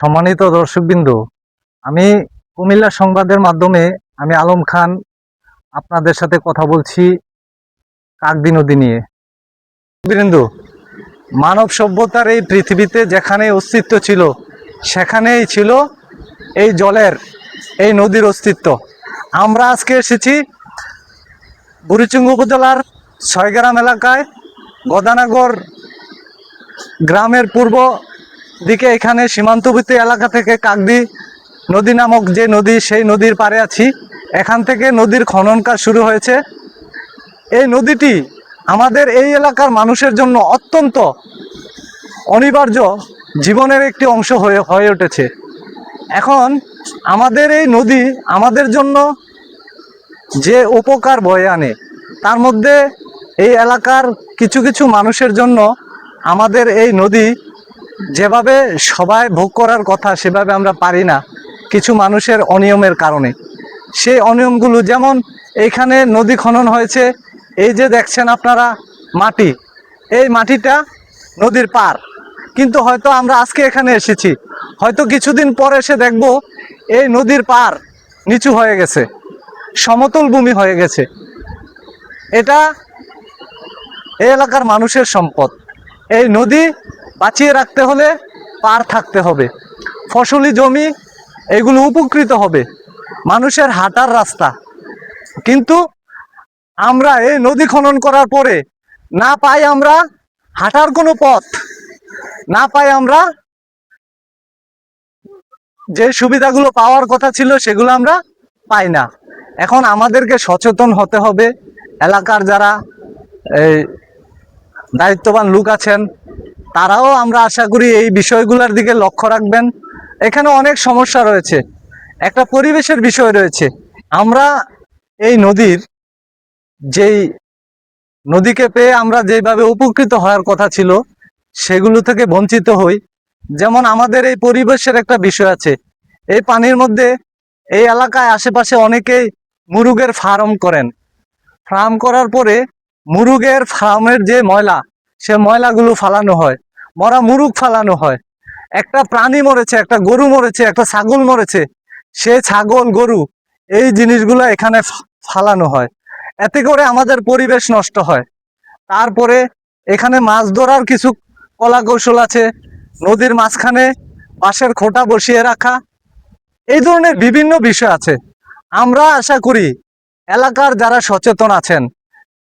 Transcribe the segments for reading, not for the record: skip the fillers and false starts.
সম্মানিত দর্শকবৃন্দ, আমি কুমিল্লা সংবাদের মাধ্যমে আমি আলম খান আপনাদের সাথে কথা বলছি কাকদ্বীপ নদী নিয়ে। বৃন্দ, মানব সভ্যতার এই পৃথিবীতে যেখানে অস্তিত্ব ছিল সেখানেই ছিল এই জলের, এই নদীর অস্তিত্ব। আমরা আজকে এসেছি বুড়িচুং উপজেলার ছয়গ্রাম এলাকায় গদানগর গ্রামের পূর্ব দিকে, এখানে সীমান্তবর্তী এলাকা থেকে কাকদ্বীপ নদী নামক যে নদী, সেই নদীর পাড়ে আছি। এখান থেকে নদীর খনন কাজ শুরু হয়েছে। এই নদীটি আমাদের এই এলাকার মানুষের জন্য অত্যন্ত অনিবার্য জীবনের একটি অংশ হয়ে উঠেছে। এখন আমাদের এই নদী আমাদের জন্য যে উপকার বয়ে আনে, তার মধ্যে এই এলাকার কিছু কিছু মানুষের জন্য আমাদের এই নদী যেভাবে সবাই ভোগ করার কথা সেভাবে আমরা পারি না, কিছু মানুষের অনিয়মের কারণে। সেই অনিয়মগুলো যেমন, এইখানে নদী খনন হয়েছে, এই যে দেখছেন আপনারা মাটি, এই মাটিটা নদীর পার, কিন্তু হয়তো আমরা আজকে এখানে এসেছি, হয়তো কিছুদিন পর এসে দেখব এই নদীর পার নিচু হয়ে গেছে, সমতল ভূমি হয়ে গেছে। এটা এই এলাকার মানুষের সম্পদ। এই নদী বাঁচিয়ে রাখতে হলে পার থাকতে হবে, ফসলি জমি এগুলো উপকৃত হবে, মানুষের হাঁটার রাস্তা। কিন্তু আমরা এই নদী খনন করার পরে না পাই আমরা হাঁটার কোনো পথ, না পাই আমরা যে সুবিধাগুলো পাওয়ার কথা ছিল সেগুলো আমরা পাই না। এখন আমাদেরকে সচেতন হতে হবে। এলাকার যারা এই দায়িত্ববান লোক আছেন, তারাও আমরা আশা করি এই বিষয়গুলোর দিকে লক্ষ্য রাখবেন। এখানে অনেক সমস্যা রয়েছে, একটা পরিবেশের বিষয় রয়েছে। আমরা এই নদীকে পেয়ে আমরা যেভাবে উপকৃত হওয়ার কথা ছিল সেগুলো থেকে বঞ্চিত হই। যেমন আমাদের এই পরিবেশের একটা বিষয় আছে, এই পানির মধ্যে এই এলাকায় আশেপাশে অনেকেই মুরগের ফার্ম করেন। ফার্ম করার পরে মুরগের ফার্মের যে ময়লা, সে ময়লাগুলো ফালানো হয়, মরা মুরগ ফালানো হয়। একটা প্রাণী মরেছে, একটা গরু মরেছে, একটা ছাগল মরেছে, সে ছাগল গরু এই জিনিসগুলো এখানে ফালানো হয়। এতে করে আমাদের পরিবেশ নষ্ট হয়। তারপরে এখানে মাছ ধরার কিছু কলা কৌশল আছে, নদীর মাঝখানে বাঁশের খোঁটা বসিয়ে রাখা, এই ধরনের বিভিন্ন বিষয় আছে। আমরা আশা করি এলাকার যারা সচেতন আছেন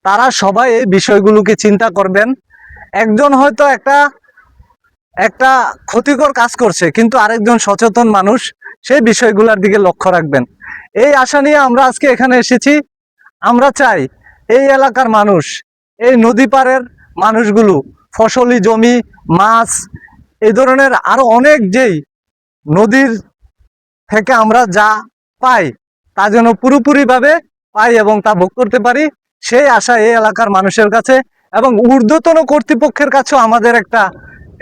তারা সবাই এই বিষয়গুলোকে চিন্তা করবেন। একজন হয়তো একটা ক্ষতিকর কাজ করছে, কিন্তু আরেকজন সচেতন মানুষ সেই বিষয়গুলোর দিকে লক্ষ্য রাখবেন। এই আশা নিয়ে আমরা আজকে এখানে এসেছি। আমরা চাই এই এলাকার মানুষ, এই নদী পাড়ের মানুষগুলো ফসলি জমি, মাছ, এই ধরনের আরো অনেক যেই নদীর থেকে আমরা যা পাই তা যেন পুরোপুরিভাবে পাই এবং তা ভোগ করতে পারি, সেই আশা এই এলাকার মানুষের কাছে এবং ঊর্ধ্বতন কর্তৃপক্ষের কাছেও আমাদের একটা,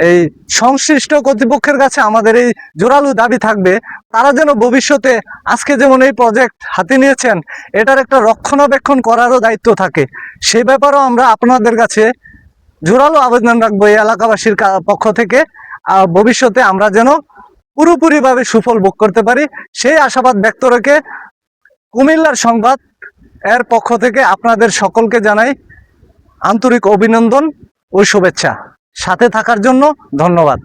এই সংশ্লিষ্ট কর্তৃপক্ষের কাছে আমাদের এই জোরালো দাবি থাকবে, তারা যেন ভবিষ্যতে আজকে যেমন এই প্রজেক্ট হাতে নিয়েছেন, এটার একটা রক্ষণাবেক্ষণ করারও দায়িত্ব থাকে। সে ব্যাপারেও আমরা আপনাদের কাছে জোরালো আবেদন রাখবো এই এলাকাবাসীর পক্ষ থেকে। ভবিষ্যতে আমরা যেন পুরোপুরিভাবে সুফল ভোগ করতে পারি, সেই আশাবাদ ব্যক্ত রেখে কুমিল্লার সংবাদ এর পক্ষ থেকে আপনাদের সকলকে জানাই আন্তরিক অভিনন্দন ও শুভেচ্ছা। সাথে থাকার জন্য ধন্যবাদ।